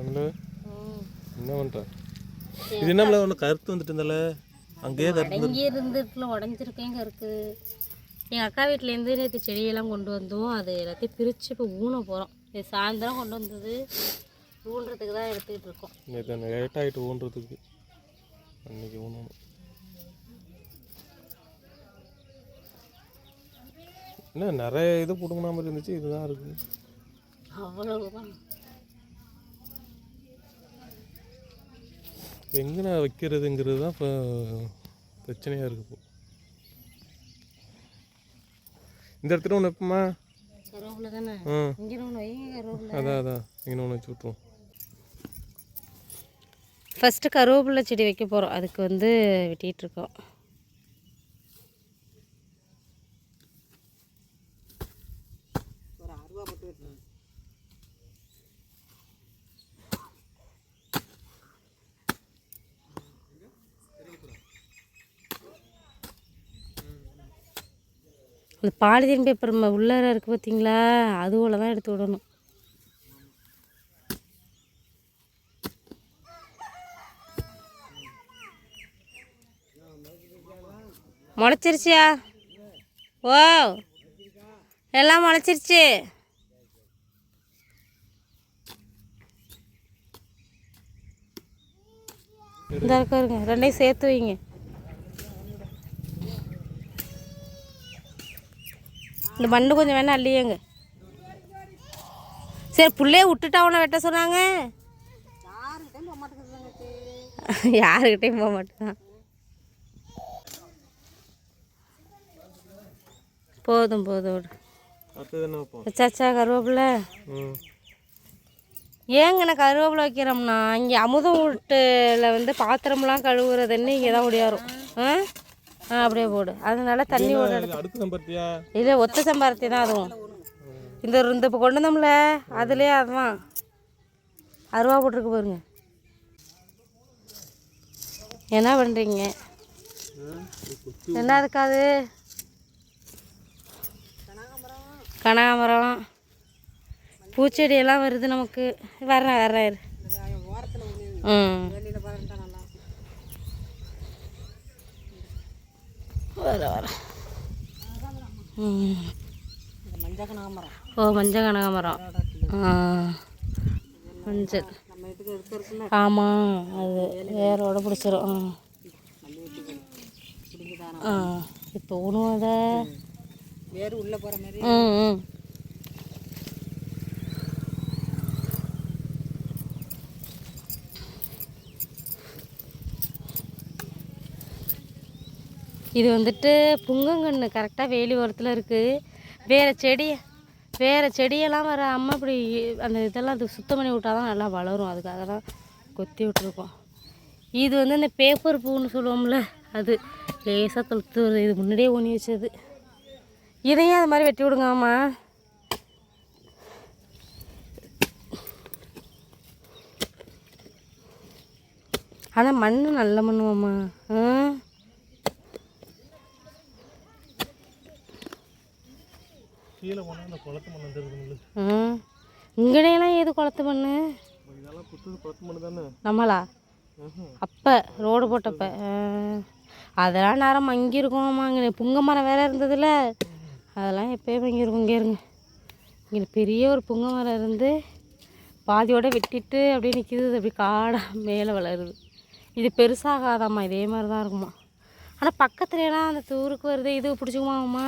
என்ன பண்ணுற? இது என்ன ஒன்று கருத்து வந்துட்டு இருந்தால அங்கேயே அடங்கி இருந்துட்டுல உடஞ்சிருக்கேங்க இருக்குது. எங்கள் அக்கா வீட்டிலேருந்து நேற்று செடியெல்லாம் கொண்டு வந்தோம். அது எல்லாத்தையும் பிரித்து இப்போ ஊன போகிறோம். இது சாயந்தரம் கொண்டு வந்தது ஊன்றதுக்கு தான் எடுத்துக்கிட்டு இருக்கோம். நேற்று அந்த லேட்டாகிட்டு ஊன்றதுக்கு அன்றைக்கி ஊனணும். என்ன நிறைய இது பிடுங்கின மாதிரி இருந்துச்சு, இதுதான் இருக்குது. அவ்வளவுதான். எங்கே வைக்கிறதுங்கிறது தான் இப்போ பிரச்சனையாக இருக்குது. இந்த இடத்துல ஒன்று வைப்போமா? கருவேப்பிலை தானே. இங்கே ஒன்று வைங்க. கருவேப்பிலை அதான் இங்கே ஒன்று வச்சு விட்ருவோம். ஃபஸ்ட்டு கருவேப்பிலை செடி வைக்க போகிறோம். அதுக்கு வந்து வெட்டிகிட்ருக்கோம். அந்த பாலிதீன் பேப்பர் உள்ளார இருக்குது பார்த்தீங்களா, அதுவோல தான் எடுத்து விடணும். முளைச்சிருச்சியா? ஓ, எல்லாம் முளைச்சிருச்சு. இந்த இருக்காருங்க, ரெண்டையும் சேர்த்து வைங்க. இந்த மண்ணு கொஞ்சம் வேணா அள்ளியங்க. சரி, புள்ளைய விட்டுட்டா அவனை வெட்ட சொன்னாங்க. யாருக்கிட்டையும் போக மாட்டேதான். போதும் வச்சாச்சா கருவேப்பிலை? ஏங்க நான் கருவேப்பிலை வைக்கிறோம்னா இங்கே அமுதம் வீட்டில் வந்து பாத்திரம்லாம் கழுவுறதுன்னு இங்கே தான் ஒடியாரும். அப்படியே போடு. அதனால தண்ணி ஓட இல்லை, ஒத்த சம்பாரத்தி தான் அதுவும். இந்த இப்போ கொண்டு வந்தோம்ல அதுலேயே அதுதான் அருவா போட்டிருக்கு பாருங்க. என்ன பண்ணுறீங்க? என்ன இருக்காது? கனகாமரம் பூச்செடியெல்லாம் வருது நமக்கு. வர்றேன். வர மஞ்சள் கனகாமரம். மஞ்சள் ஆமாம், அது வேரோட பிடிச்சிரும். இப்போ உணவத வேறு உள்ளே போகிற மாதிரி. இது வந்துட்டு புங்கங்கன்று கரெக்டாக வேலி ஓரத்தில் இருக்குது. வேறு செடியெல்லாம் வர அம்மா இப்படி அந்த இதெல்லாம் அது சுத்தம் பண்ணி விட்டால் தான் நல்லா வளரும். அதுக்காக தான் கொத்தி விட்ருக்கோம். இது வந்து இந்த பேப்பர் பூன்னு சொல்லுவோம்ல, அது லேசாக தொழுத்து வருது. இது முன்னாடியே ஊனி வச்சது. இதையும் அது மாதிரி வெட்டி விடுங்க. அம்மா ஆனால் மண் நல்ல மண்ணுவாம்மா. இங்கனையெல்லாம் ஏது குளத்து மண்ணு? நம்மளா அப்போ ரோடு போட்டப்ப அதெல்லாம் நேரம் மங்கியிருக்கோம்மா. இங்கே புங்க மரம் வேறு இருந்ததில்ல, அதெல்லாம் எப்போயும் மங்கியிருக்கும். இங்கே இருங்க, இங்கே பெரிய ஒரு புங்க மரம் இருந்து பாதியோடு வெட்டிட்டு அப்படியே நிற்கிது. அப்படி காடாக மேலே வளருது. இது பெருசாகாதாம்மா, இதே மாதிரி தான் இருக்குமா. ஆனால் பக்கத்துலலாம் அந்த தூருக்கு வருது. இது பிடிச்சிக்குமாம்மா?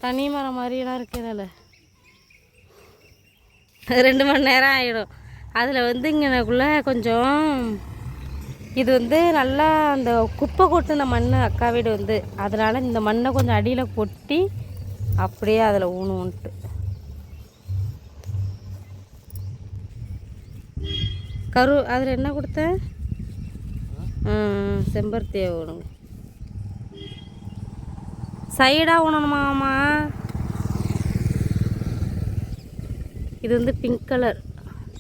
தனி மரம் மாதிரிலாம் இருக்கிறதில்ல. 2 மணி நேரம் ஆகிடும். அதில் வந்து இங்கனக்குள்ளே கொஞ்சம் இது வந்து நல்லா அந்த குப்பை கொட்டின மண் அக்கா வீடு வந்து, அதனால் இந்த மண்ணை கொஞ்சம் அடியில் கொட்டி அப்படியே அதில் ஊனுன்ட்டு. அதில் என்ன கொடுத்தேன்? செம்பருத்தியை ஊனுங்க. சைடாக ஊனணுமாம்மா. இது வந்து பிங்க் கலர்.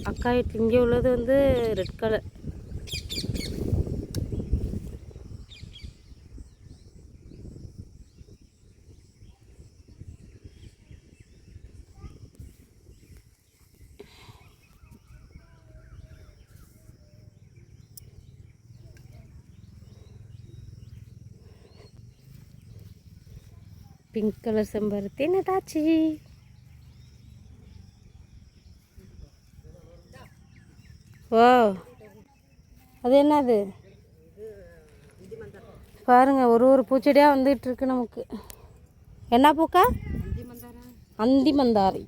அக்கா வீட்டில் இங்கே உள்ளது வந்து ரெட் கலர். பிங்க் கலர் செம்பருத்தி நட்டாச்சு. ஓ அது என்னது பாருங்க, ஒரு பூச்செடியாக வந்துட்டு இருக்கு நமக்கு. என்ன பூக்கா? அந்தி மந்தாரை.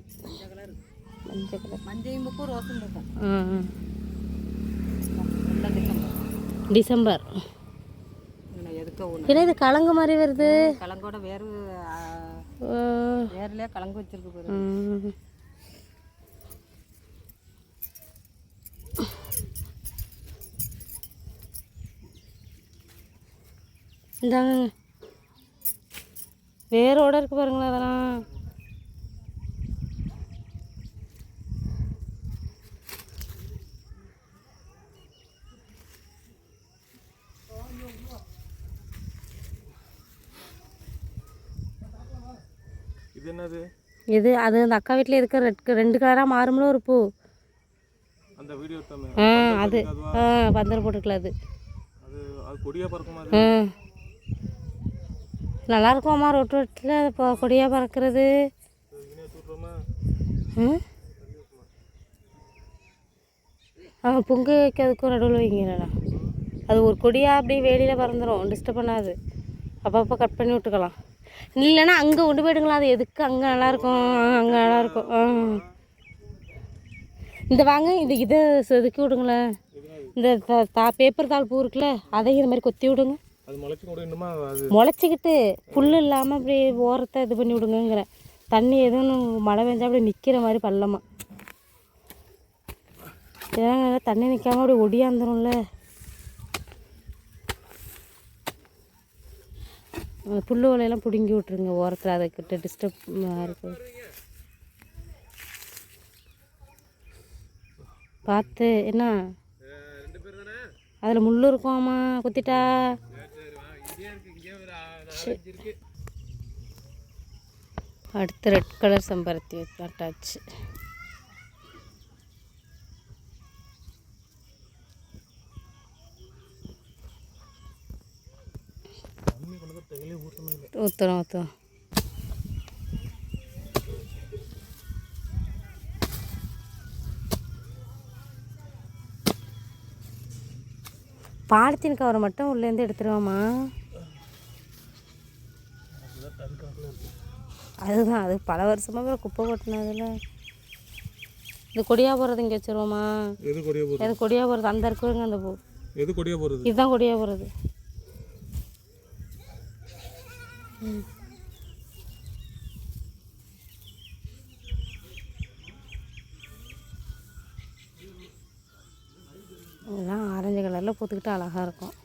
மஞ்சள் கலர். மஞ்சள் பூக்கும் ரோஸும் பூக்கும். டிசம்பர். ஏன்னா இது கலங்கு மாதிரி வருது. கலங்கோட வேர்லயே கலங்கு வச்சிருக்கு பாரு. இந்தாங்க வேரோட இருக்கு பாருங்களேன் அதெல்லாம். இது என்னது? இது அது அந்த அக்கா வீட்டில் இருக்க ரெண்டு கலராக மாறும்ல ஒரு பூ. அந்த வீடியோ தமே. அது பந்தல் போட்டுக்கலாம். அது அது கொடியா பறக்குமா? அது நல்லா இருக்குமாம்மா ரோட்டில் அது கொடியாக பறக்கிறது. பொங்கு வைக்கிறதுக்கும் நடுவில் வைங்கிறா. அது ஒரு கொடியாக அப்படியே வேலியில் பறந்துடும், டிஸ்டர்ப் பண்ணாது. அப்பப்போ கட் பண்ணி விட்டுக்கலாம். இல்லைன்னா அங்கே கொண்டு போயிடுங்களா. அது எதுக்கு அங்கே நல்லாயிருக்கும், அங்கே நல்லாயிருக்கும். இந்த வாங்க இந்த இதை செதுக்கி விடுங்களேன். இந்த பேப்பர் தாள் பூ இருக்குல்ல, அதையும் இது மாதிரி கொத்தி விடுங்க. முளைச்சிக்கிட்டு புல் இல்லாமல் அப்படியே ஓரத்தை இது பண்ணி விடுங்கிறேன். தண்ணி எதுவும் மழை பெஞ்சா அப்படி நிற்கிற மாதிரி பள்ளமாக. ஏன்னா தண்ணி நிற்காம அப்படி ஒடியாந்துரும்ல. புல்லு வலையெல்லாம் பிடுங்கி விட்ருங்க ஓரத்தில். அதை கிட்ட டிஸ்டர்ப் இருக்கும். பார்த்து என்ன அதில் முள் இருக்குமாம்மா குத்திட்டா. அடுத்து ரெட் கலர் செம்பருத்தி நட்டாச்சு. ஊற்றுறோம். பாலித்தீன் கவரை மட்டும் உள்ளேருந்து எடுத்துருவோம்மா. அதுதான் அது பல வருஷமாக குப்பை கொட்டினதில். இது கொடியாக போகிறது இங்கே வச்சுருவோம்மா. எது கொடியாக போகிறது? அந்த இருக்குங்க அந்த பூ. எது கொடியாக போகிறது? இதுதான் கொடியாக போகிறது. இதெல்லாம் ஆரஞ்சு கலரில் பூத்துக்கிட்டு அழகாக இருக்கும்.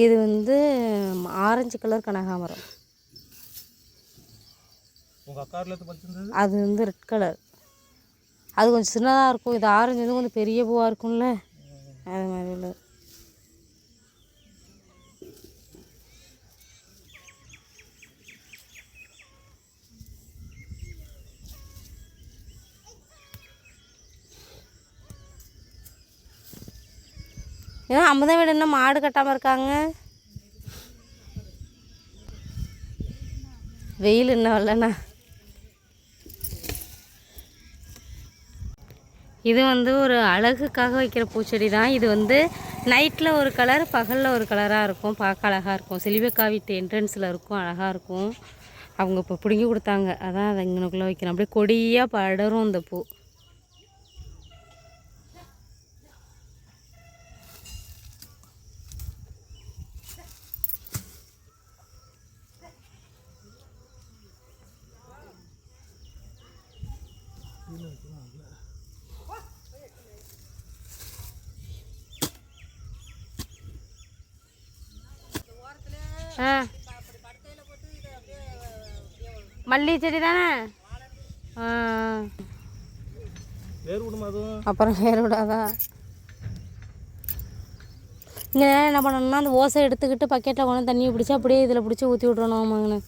இது வந்து ஆரஞ்சு கலர் கனகாமரம். அது வந்து ரெட் கலர். அது கொஞ்சம் சின்னதாக இருக்கும். இது ஆரஞ்சு வந்து கொஞ்சம் பெரிய பூவாக இருக்கும்ல, அது மாதிரி உள்ளது. ஏன்னா அம்மதான் வீடு என்ன மாடு கட்டாமல் இருக்காங்க. வெயில் இன்னும் வரலண்ணா. இது வந்து ஒரு அழகுக்காக வைக்கிற பூச்செடி தான். இது வந்து நைட்டில் ஒரு கலர், பகலில் ஒரு கலராக இருக்கும். பார்க்க அழகாக இருக்கும். செல்வியக்கா வீட்டு என்ட்ரன்ஸில் இருக்கும், அழகாக இருக்கும். அவங்க இப்போ பிடுங்கி கொடுத்தாங்க, அதான் அதை இங்கனுக்குள்ளே வைக்கிறேன். அப்படியே கொடியாக படரும் அந்த பூ. மல்லிகை செடி தானே. அப்புறம் வேறு விடாதா? இங்கே என்ன பண்ணணும்னா அந்த ஓசை எடுத்துக்கிட்டு பக்கெட்டில் கொண்டு தண்ணியை பிடிச்சி அப்படியே இதில் பிடிச்சி ஊற்றி விட்றணும் ஆமாங்கண்ணே.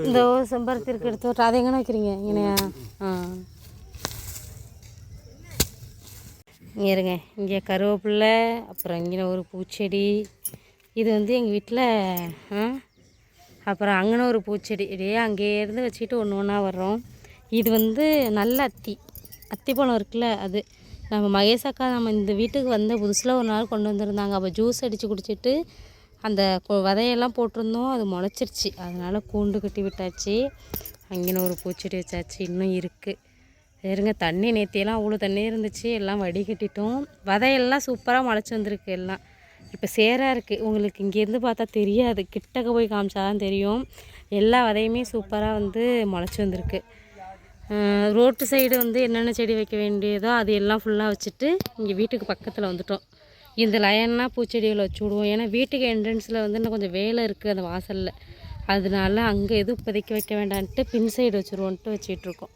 இந்த செம்பருத்தி இருக்கு எடுத்து விட்டு அதை எங்கே வைக்கிறீங்க இங்கனையா? இங்கே இருங்க, இங்கே கருவேப்பில்லை, அப்புறம் இங்கே ஒரு பூச்செடி. இது வந்து எங்கள் வீட்டில் அப்புறம் அங்கன ஒரு பூச்செடி இப்படியே அங்கேருந்து வச்சுக்கிட்டு ஒன்று ஒன்றா வர்றோம். இது வந்து நல்ல அத்திப்பழம் இருக்குல்ல, அது நம்ம மகேஷ் அக்கா நம்ம இந்த வீட்டுக்கு வந்த புதுசில் ஒரு நாள் கொண்டு வந்திருந்தாங்க. அப்போ ஜூஸ் அடித்து குடிச்சிட்டு அந்த விதையெல்லாம் போட்டிருந்தோம், அது முளைச்சிருச்சு. அதனால் கூண்டு கட்டி விட்டாச்சு. அங்கேன ஒரு பூச்செடி வச்சாச்சு, இன்னும் இருக்குது. சரிங்க, தண்ணி நேற்றியெல்லாம் அவ்வளோ தண்ணி இருந்துச்சு, எல்லாம் வடிகட்டிட்டோம். விதையெல்லாம் சூப்பராக முளைச்சி வந்திருக்கு எல்லாம். இப்போ சேராக இருக்குது, உங்களுக்கு இங்கேருந்து பார்த்தா தெரியாது, கிட்டக்க போய் காமிச்சா தான் தெரியும். எல்லா விதையுமே சூப்பராக வந்து முளைச்சி வந்திருக்கு. ரோட்டு சைடு வந்து என்னென்ன செடி வைக்க வேண்டியதோ அது எல்லாம் ஃபுல்லாக வச்சுட்டு இங்கே வீட்டுக்கு பக்கத்தில் வந்துட்டோம். இந்த லைன்னா பூச்செடிகளை வச்சு விடுவோம். ஏன்னா வீட்டுக்கு என்ட்ரன்ஸில் வந்து இன்னும் கொஞ்சம் வேலை இருக்குது அந்த வாசலில், அதனால அங்கே எதுவும் இப்போதைக்கு வைக்க வேண்டான்ட்டு பின் சைடு வச்சுருவோன்ட்டு வச்சிட்ருக்கோம்.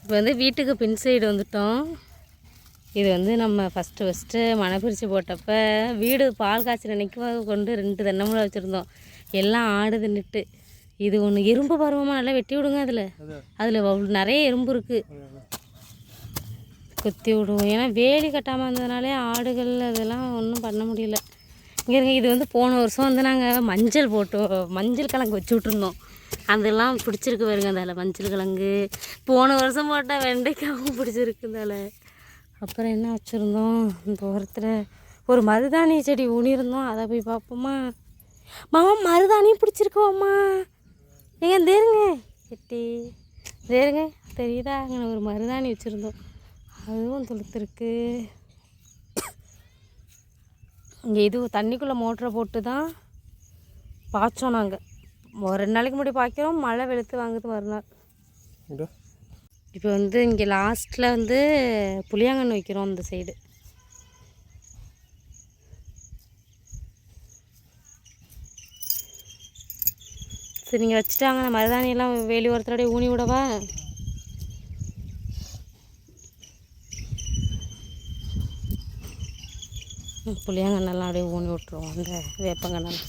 இப்போ வந்து வீட்டுக்கு பின் சைடு வந்துட்டோம். இது வந்து நம்ம ஃபஸ்ட்டு மணப்பிரிச்சு போட்டப்போ வீடு பால் காய்ச்சல் அன்னைக்கு கொண்டு 2 தென்னமரம் வச்சுருந்தோம். எல்லாம் ஆடு தின்னுட்டு. இது ஒன்று எறும்பு பருவமாக நல்லா வெட்டி விடுங்க. அதில் நிறைய எறும்பு இருக்குது, கொத்தி விடுவோம். ஏன்னா வேலி கட்டாமல் இருந்ததுனாலே ஆடுகள் அதெல்லாம் ஒன்றும் பண்ண முடியல. இங்கே இது வந்து போன வருஷம் வந்து நாங்கள் மஞ்சள் கிழங்கு வச்சு விட்ருந்தோம். அதெல்லாம் பிடிச்சிருக்கு பாருங்க. அதில் மஞ்சள் கிழங்கு போன வருஷம் போட்டால் வெண்டைக்காவும் பிடிச்சிருக்கு அதில். அப்புறம் என்ன வச்சுருந்தோம், இந்த ஓரத்தில் ஒரு மருதாணி செடி ஊனியிருந்தோம், அதை போய் பார்ப்போமா. மாமா மருதாணியும் பிடிச்சிருக்கோம்மா. ஏங்க தேருங்க கெட்டி தேருங்க தெரியுதா, அங்கே ஒரு மருதாணி வச்சுருந்தோம், அதுவும் துளுத்துருக்கு. இங்கே இது தண்ணிக்குள்ளே மோட்டரை போட்டு தான் பாய்ச்சோம். நாங்கள் 2 நாளைக்கு முன்னாடி பாய்க்கிறோம், மழை வெளுத்து வாங்குது மறுநாள். இப்போ வந்து இங்கே லாஸ்ட்டில் வந்து புளியாங்கன்று வைக்கிறோம் அந்த சைடு. சரி நீங்கள் வச்சுட்டாங்க, நான் மருதாணியெல்லாம் வேலி ஓரத்தோடய ஊனி விடவா? புளியாங்கண்ணெல்லாம் அப்படியே ஊனி விட்ருவோம், அந்த வேப்பங்கண்ணெல்லாம்.